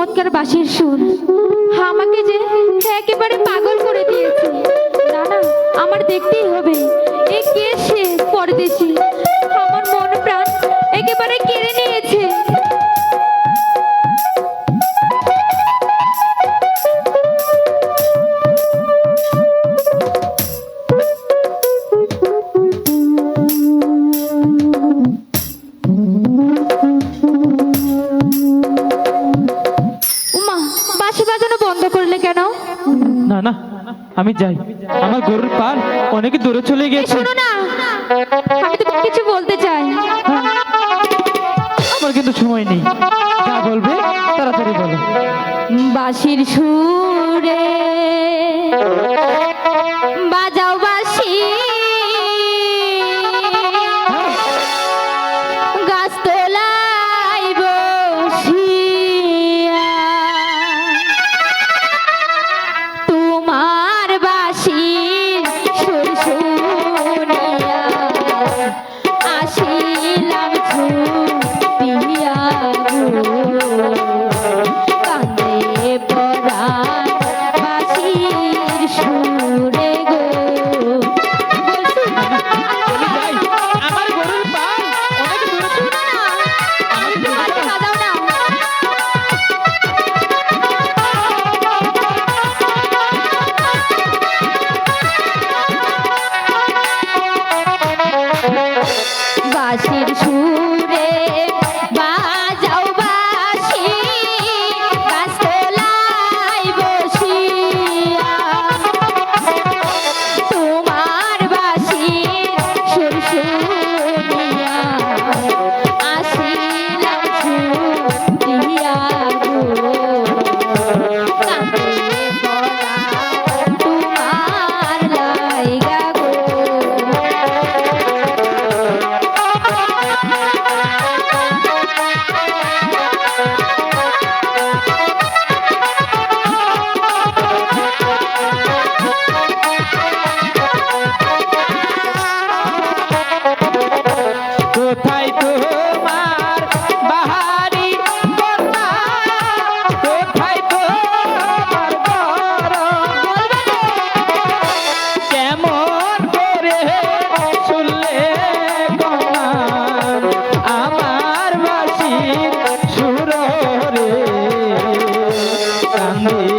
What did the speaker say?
চমৎকার বাঁশির সুর আমাকে যে একেবারে পাগল করে দিয়েছে। না না, আমার দেখতেই হবে এ কে, সে পরদেশি আমার মন প্রাণ একেবারে কেড়ে নিয়েছে। উমা, বাঁশি বাজানো বন্ধ করলে কেন? না না, আমি যাই, আমার গরুর পাল অনেক দূরে চলে এই গেছে। শোনো না, আমি তোমাকে কিছু বলতে চাই। আমার কিন্তু সময় নেই, যা বলবে তাড়াতাড়ি বলো। বাঁশির সুরে বাজাও বাঁশি, গাছতলায় বসিয়া তোমার বাঁশির সুর শুনিয়া আসিলাম ছুটিয়া কান্দে পরাণ বাঁশির সুরে গো। আমি যাই, আমার গরুর পাল অনেক দূরে চলে বাজাও না। বাঁশির সুরে বাজাও বাঁশি, গাছতলায় বসিয়া তোমার বাঁশির সুর শুনিয়া আসিলাম ছুটিয়া গো। কান্দে পরাণ তোমার লাইগা গো। কোথায় তোমার বাহারি কন্যা, কোথায় তোমার বর, কেমন করে শুনলে কন্যা আমার বাঁশির সুর রে, কান্দে